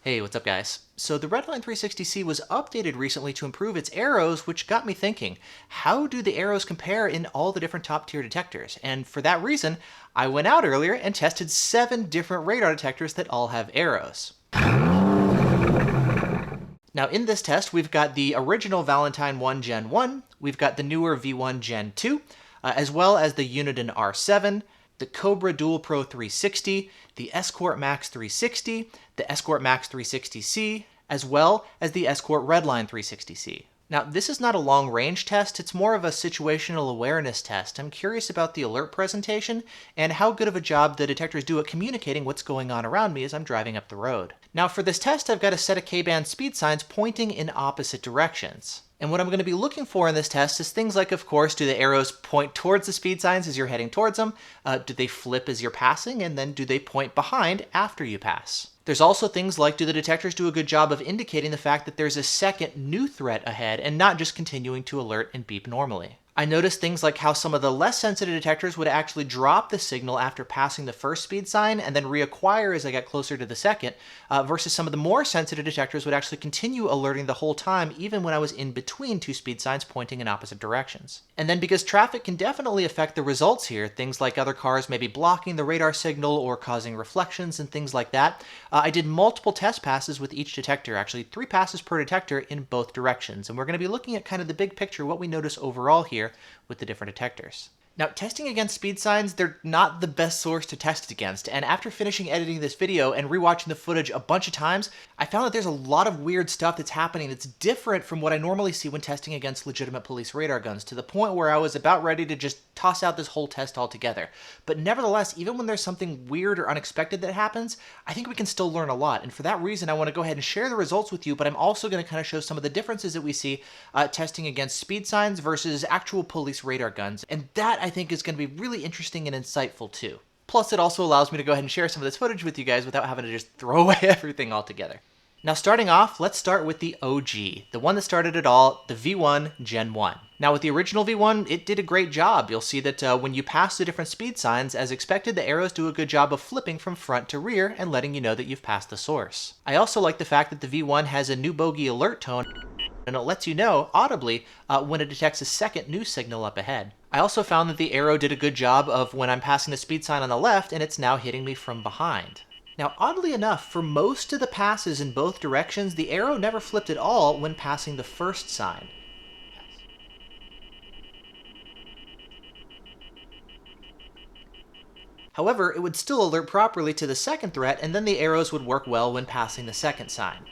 Hey, what's up guys? So the Redline 360C was updated recently to improve its arrows, which got me thinking, how do the arrows compare in all the different top tier detectors? And for that reason, I went out earlier and tested 7 different radar detectors that all have arrows. Now in this test, we've got the original Valentine 1 Gen 1, we've got the newer V1 Gen 2, as well as the Uniden R7, the Cobra DualPro 360, the Escort Max 360, the Escort Max 360C, as well as the Escort Redline 360C. Now, this is not a long-range test, it's more of a situational awareness test. I'm curious about the alert presentation and how good of a job the detectors do at communicating what's going on around me as I'm driving up the road. Now, for this test, I've got a set of K-band speed signs pointing in opposite directions. And what I'm going to be looking for in this test is things like, of course, do the arrows point towards the speed signs as you're heading towards them? Do they flip as you're passing? And then do they point behind after you pass? There's also things like, do the detectors do a good job of indicating the fact that there's a second new threat ahead and not just continuing to alert and beep normally? I noticed things like how some of the less sensitive detectors would actually drop the signal after passing the first speed sign and then reacquire as I got closer to the second, versus some of the more sensitive detectors would actually continue alerting the whole time even when I was in between two speed signs pointing in opposite directions. And then because traffic can definitely affect the results here, things like other cars maybe blocking the radar signal or causing reflections and things like that, I did multiple test passes with each detector, actually 3 passes per detector in both directions. And we're going to be looking at kind of the big picture, what we notice overall here with the different detectors. Now, testing against speed signs, they're not the best source to test against, and after finishing editing this video and rewatching the footage a bunch of times, I found that there's a lot of weird stuff that's happening that's different from what I normally see when testing against legitimate police radar guns, to the point where I was about ready to just toss out this whole test altogether. But nevertheless, even when there's something weird or unexpected that happens, I think we can still learn a lot, and for that reason I want to go ahead and share the results with you, but I'm also going to kind of show some of the differences that we see testing against speed signs versus actual police radar guns, and that I think is going to be really interesting and insightful too. Plus, it also allows me to go ahead and share some of this footage with you guys without having to just throw away everything altogether. Now starting off, let's start with the OG, the one that started it all, the V1 Gen 1. Now with the original V1, it did a great job. You'll see that when you pass the different speed signs, as expected, the arrows do a good job of flipping from front to rear and letting you know that you've passed the source. I also like the fact that the V1 has a new bogey alert tone, and it lets you know audibly when it detects a second new signal up ahead. I also found that the arrow did a good job of when I'm passing the speed sign on the left and it's now hitting me from behind. Now, oddly enough, for most of the passes in both directions, the arrow never flipped at all when passing the first sign. However, it would still alert properly to the second threat, and then the arrows would work well when passing the second sign.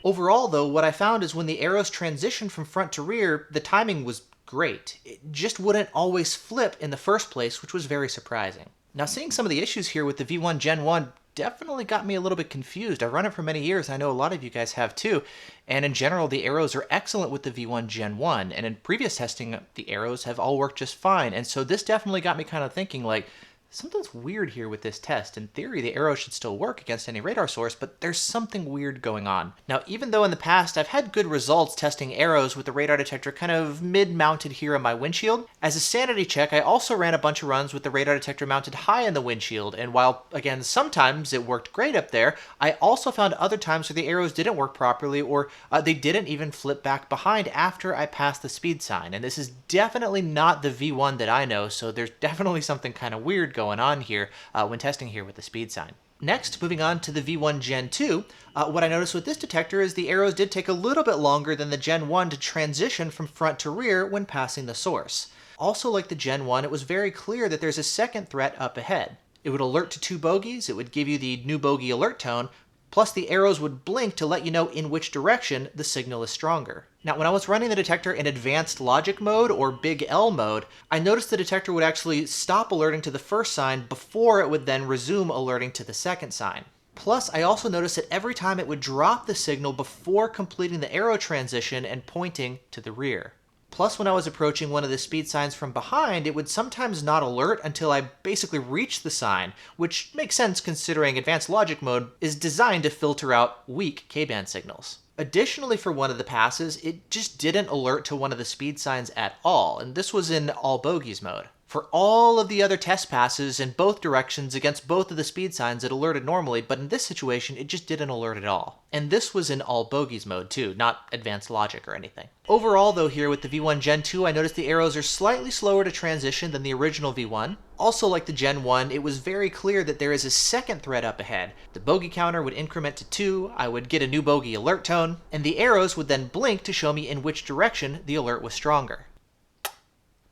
Overall, though, what I found is when the arrows transitioned from front to rear, the timing was great. It just wouldn't always flip in the first place, which was very surprising. Now, seeing some of the issues here with the V1 Gen 1 definitely got me a little bit confused. I've run it for many years, and I know a lot of you guys have too, and in general, the arrows are excellent with the V1 Gen 1, and in previous testing, the arrows have all worked just fine, and so this definitely got me kind of thinking, like, something's weird here with this test. In theory, the arrow should still work against any radar source, but there's something weird going on. Now, even though in the past I've had good results testing arrows with the radar detector kind of mid-mounted here on my windshield, as a sanity check, I also ran a bunch of runs with the radar detector mounted high in the windshield, and while, again, sometimes it worked great up there, I also found other times where the arrows didn't work properly, or they didn't even flip back behind after I passed the speed sign. And this is definitely not the V1 that I know, so there's definitely something kind of weird going on here when testing here with the speed sign. Next, moving on to the V1 Gen 2, what I noticed with this detector is the arrows did take a little bit longer than the Gen 1 to transition from front to rear when passing the source. Also, like the Gen 1, it was very clear that there's a second threat up ahead. It would alert to 2 bogeys, it would give you the new bogey alert tone, plus the arrows would blink to let you know in which direction the signal is stronger. Now, when I was running the detector in advanced logic mode, or big L mode, I noticed the detector would actually stop alerting to the first sign before it would then resume alerting to the second sign. Plus, I also noticed that every time it would drop the signal before completing the arrow transition and pointing to the rear. Plus, when I was approaching one of the speed signs from behind, it would sometimes not alert until I basically reached the sign, which makes sense considering advanced logic mode is designed to filter out weak K-band signals. Additionally, for one of the passes, it just didn't alert to one of the speed signs at all, and this was in all bogeys mode. For all of the other test passes in both directions against both of the speed signs, it alerted normally, but in this situation, it just didn't alert at all. And this was in all bogeys mode too, not advanced logic or anything. Overall though, here with the V1 Gen 2, I noticed the arrows are slightly slower to transition than the original V1. Also like the Gen 1, it was very clear that there is a second threat up ahead. The bogey counter would increment to 2, I would get a new bogey alert tone, and the arrows would then blink to show me in which direction the alert was stronger.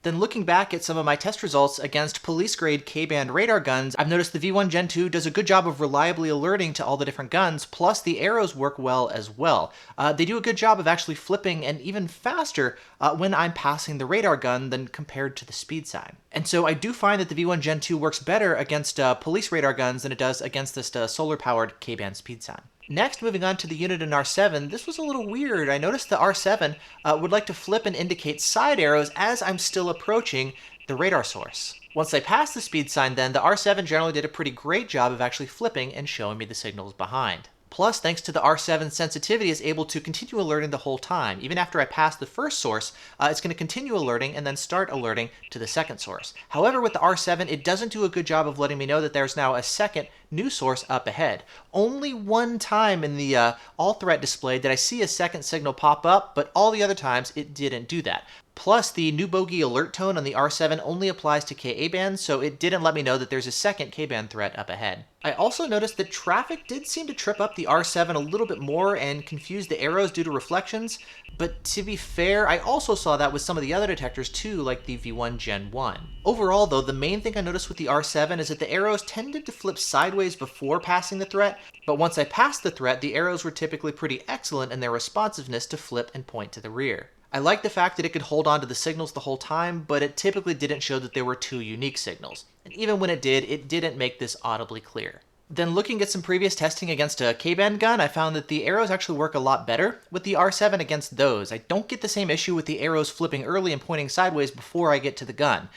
Then looking back at some of my test results against police-grade K-band radar guns, I've noticed the V1 Gen 2 does a good job of reliably alerting to all the different guns, plus the arrows work well as well. They do a good job of actually flipping and even faster when I'm passing the radar gun than compared to the speed sign. And so I do find that the V1 Gen 2 works better against police radar guns than it does against this solar-powered K-band speed sign. Next, moving on to the Uniden R7, this was a little weird. I noticed the R7 would like to flip and indicate side arrows as I'm still approaching the radar source. Once I passed the speed sign then, the R7 generally did a pretty great job of actually flipping and showing me the signals behind. Plus, thanks to the R7 sensitivity, is able to continue alerting the whole time. Even after I pass the first source, it's going to continue alerting and then start alerting to the second source. However, with the R7, it doesn't do a good job of letting me know that there's now a second new source up ahead. Only one time in the all threat display did I see a second signal pop up, but all the other times it didn't do that. Plus, the new bogey alert tone on the R7 only applies to KA bands, so it didn't let me know that there's a second K-band threat up ahead. I also noticed that traffic did seem to trip up the R7 a little bit more and confuse the arrows due to reflections, but to be fair, I also saw that with some of the other detectors too, like the V1 Gen 1. Overall though, the main thing I noticed with the R7 is that the arrows tended to flip sideways before passing the threat, but once I passed the threat, the arrows were typically pretty excellent in their responsiveness to flip and point to the rear. I like the fact that it could hold on to the signals the whole time, but it typically didn't show that there were two unique signals. And even when it didn't make this audibly clear. Then looking at some previous testing against a K-band gun, I found that the arrows actually work a lot better with the R7 against those. I don't get the same issue with the arrows flipping early and pointing sideways before I get to the gun.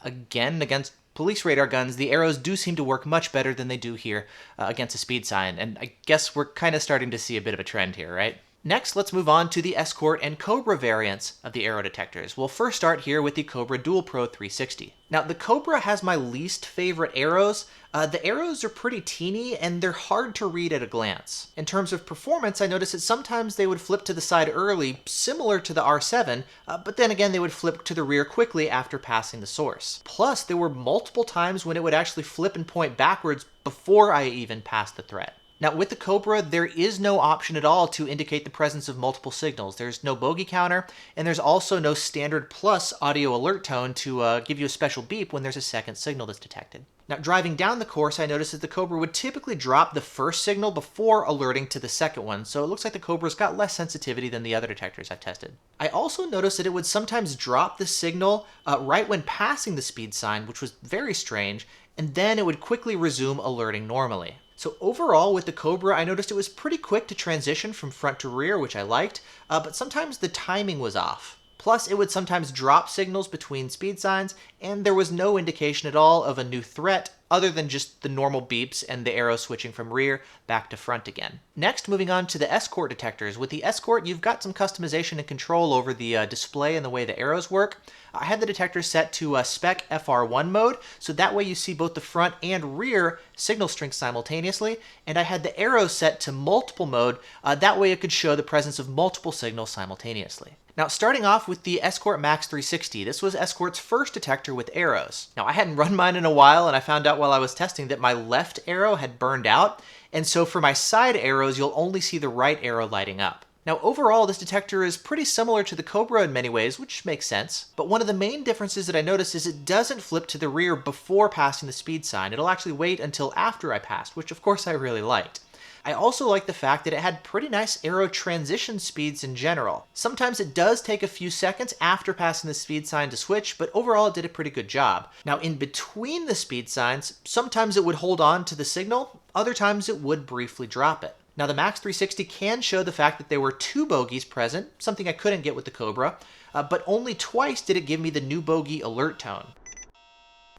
Again, against police radar guns, the arrows do seem to work much better than they do here against a speed sign, and I guess we're kind of starting to see a bit of a trend here, right? Next, let's move on to the Escort and Cobra variants of the arrow detectors. We'll first start here with the Cobra DualPro 360. Now, the Cobra has my least favorite arrows. The arrows are pretty teeny and they're hard to read at a glance. In terms of performance, I noticed that sometimes they would flip to the side early, similar to the R7, but then again they would flip to the rear quickly after passing the source. Plus, there were multiple times when it would actually flip and point backwards before I even passed the threat. Now with the Cobra, there is no option at all to indicate the presence of multiple signals. There's no bogey counter, and there's also no standard plus audio alert tone to give you a special beep when there's a second signal that's detected. Now driving down the course, I noticed that the Cobra would typically drop the first signal before alerting to the second one, so it looks like the Cobra's got less sensitivity than the other detectors I've tested. I also noticed that it would sometimes drop the signal right when passing the speed sign, which was very strange, and then it would quickly resume alerting normally. So overall with the Cobra, I noticed it was pretty quick to transition from front to rear, which I liked, but sometimes the timing was off. Plus, it would sometimes drop signals between speed signs, and there was no indication at all of a new threat other than just the normal beeps and the arrow switching from rear back to front again. Next, moving on to the Escort detectors. With the Escort, you've got some customization and control over the display and the way the arrows work. I had the detector set to spec FR1 mode, so that way you see both the front and rear signal strength simultaneously, and I had the arrow set to multiple mode, that way it could show the presence of multiple signals simultaneously. Now, starting off with the Escort Max 360, this was Escort's first detector with arrows. Now, I hadn't run mine in a while, and I found out while I was testing that my left arrow had burned out, and so for my side arrows, you'll only see the right arrow lighting up. Now, overall, this detector is pretty similar to the Cobra in many ways, which makes sense, but one of the main differences that I noticed is it doesn't flip to the rear before passing the speed sign. It'll actually wait until after I passed, which of course I really liked. I also like the fact that it had pretty nice arrow transition speeds in general. Sometimes it does take a few seconds after passing the speed sign to switch, but overall it did a pretty good job. Now in between the speed signs, sometimes it would hold on to the signal, other times it would briefly drop it. Now the Max 360 can show the fact that there were two bogeys present, something I couldn't get with the Cobra, but only twice did it give me the new bogey alert tone.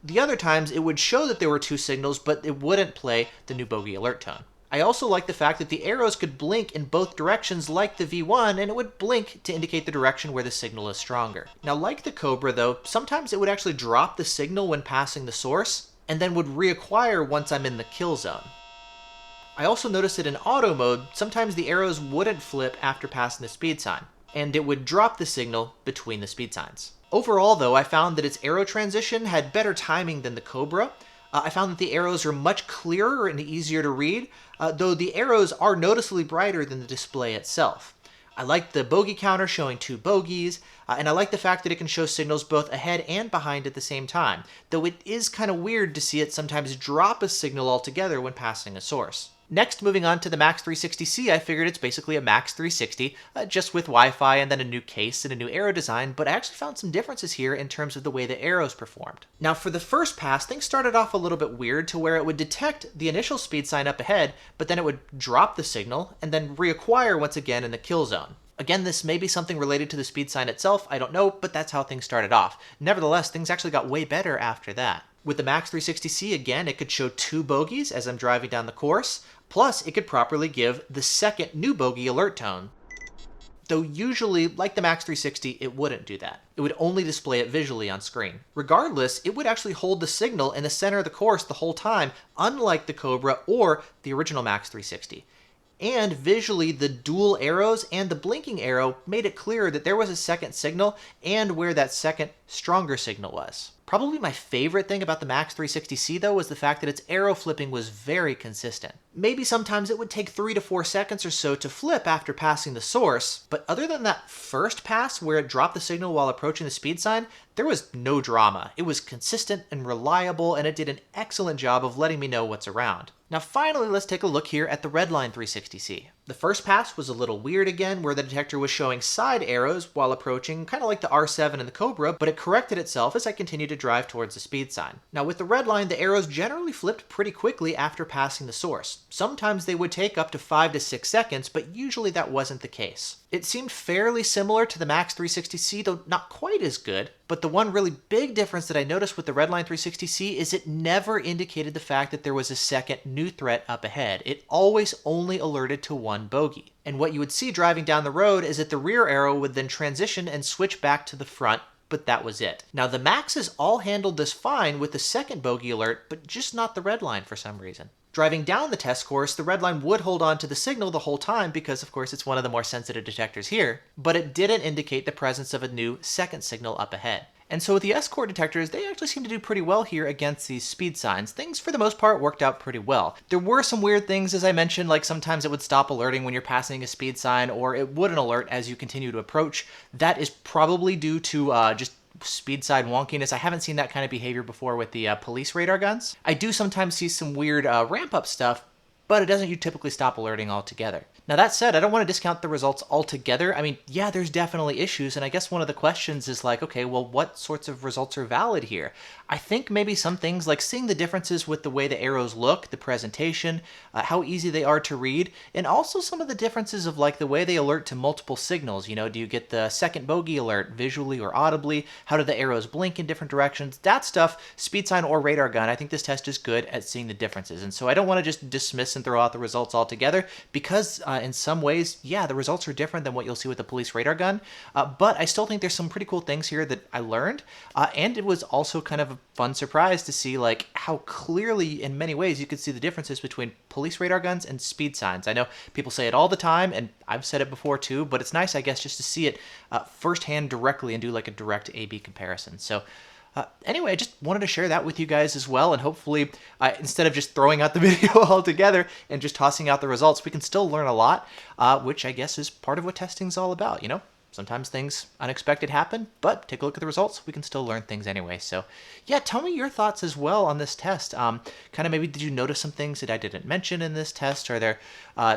The other times it would show that there were two signals, but it wouldn't play the new bogey alert tone. I also like the fact that the arrows could blink in both directions like the V1, and it would blink to indicate the direction where the signal is stronger. Now, like the Cobra though, sometimes it would actually drop the signal when passing the source, and then would reacquire once I'm in the kill zone. I also noticed that in auto mode, sometimes the arrows wouldn't flip after passing the speed sign, and it would drop the signal between the speed signs. Overall though, I found that its arrow transition had better timing than the Cobra. I found that the arrows are much clearer and easier to read, though the arrows are noticeably brighter than the display itself. I like the bogey counter showing 2 bogeys, and I like the fact that it can show signals both ahead and behind at the same time, though it is kind of weird to see it sometimes drop a signal altogether when passing a source. Next, moving on to the Max 360C, I figured it's basically a Max 360, just with Wi-Fi and then a new case and a new arrow design, but I actually found some differences here in terms of the way the arrows performed. Now, for the first pass, things started off a little bit weird to where it would detect the initial speed sign up ahead, but then it would drop the signal and then reacquire once again in the kill zone. Again, this may be something related to the speed sign itself, I don't know, but that's how things started off. Nevertheless, things actually got way better after that. With the Max 360C, again, it could show 2 bogeys as I'm driving down the course, plus it could properly give the second new bogey alert tone. Though usually, like the Max 360, it wouldn't do that. It would only display it visually on screen. Regardless, it would actually hold the signal in the center of the course the whole time, unlike the Cobra or the original Max 360. And visually, the dual arrows and the blinking arrow made it clearer that there was a second signal and where that second, stronger signal was. Probably my favorite thing about the Max 360C though was the fact that its arrow flipping was very consistent. Maybe sometimes it would take 3 to 4 seconds or so to flip after passing the source, but other than that first pass where it dropped the signal while approaching the speed sign, there was no drama. It was consistent and reliable, and it did an excellent job of letting me know what's around. Now finally, let's take a look here at the Redline 360C. The first pass was a little weird again, where the detector was showing side arrows while approaching, kind of like the R7 and the Cobra, but it corrected itself as I continued to drive towards the speed sign. Now with the Redline, the arrows generally flipped pretty quickly after passing the source. Sometimes they would take up to 5 to 6 seconds, but usually that wasn't the case. It seemed fairly similar to the Max 360C, though not quite as good, but the one really big difference that I noticed with the Redline 360C is it never indicated the fact that there was a second new threat up ahead. It always only alerted to one bogey. And what you would see driving down the road is that the rear arrow would then transition and switch back to the front, but that was it. Now the Maxes all handled this fine with the second bogey alert, but just not the Redline for some reason. Driving down the test course, the Redline would hold on to the signal the whole time because, of course, it's one of the more sensitive detectors here, but it didn't indicate the presence of a new second signal up ahead. And so with the Escort detectors, they actually seem to do pretty well here against these speed signs. Things, for the most part, worked out pretty well. There were some weird things, as I mentioned, like sometimes it would stop alerting when you're passing a speed sign, or it wouldn't alert as you continue to approach. That is probably due to just speed side wonkiness. I haven't seen that kind of behavior before with the police radar guns. I do sometimes see some weird ramp up stuff, but it doesn't typically stop alerting altogether. Now that said, I don't want to discount the results altogether. I mean, yeah, there's definitely issues, and I guess one of the questions is like, okay, well, what sorts of results are valid here? I think maybe some things like seeing the differences with the way the arrows look, the presentation, how easy they are to read, and also some of the differences of like the way they alert to multiple signals. You know, do you get the second bogey alert visually or audibly? How do the arrows blink in different directions? That stuff, speed sign or radar gun, I think this test is good at seeing the differences. And so I don't want to just dismiss and throw out the results altogether because in some ways, yeah, the results are different than what you'll see with the police radar gun, but I still think there's some pretty cool things here that I learned, and it was also kind of a fun surprise to see like how clearly, in many ways, you could see the differences between police radar guns and speed signs. I know people say it all the time, and I've said it before too, but it's nice, I guess, just to see it firsthand directly and do like a direct A/B comparison. So anyway, I just wanted to share that with you guys as well, and hopefully, instead of just throwing out the video altogether and just tossing out the results, we can still learn a lot, which I guess is part of what testing's all about, you know? Sometimes things unexpected happen, but take a look at the results. We can still learn things anyway. So yeah, tell me your thoughts as well on this test. Kind of maybe did you notice some things that I didn't mention in this test? Are there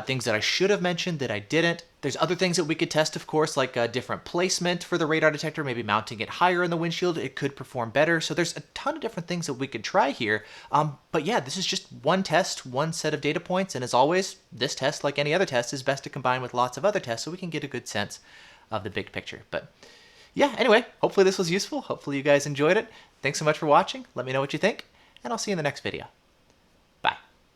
things that I should have mentioned that I didn't? There's other things that we could test, of course, like a different placement for the radar detector, maybe mounting it higher in the windshield. It could perform better. So there's a ton of different things that we could try here. But yeah, this is just one test, one set of data points. And as always, this test, like any other test, is best to combine with lots of other tests so we can get a good sense of the big picture. But yeah, anyway, hopefully this was useful. Hopefully you guys enjoyed it. Thanks so much for watching. Let me know what you think, and I'll see you in the next video.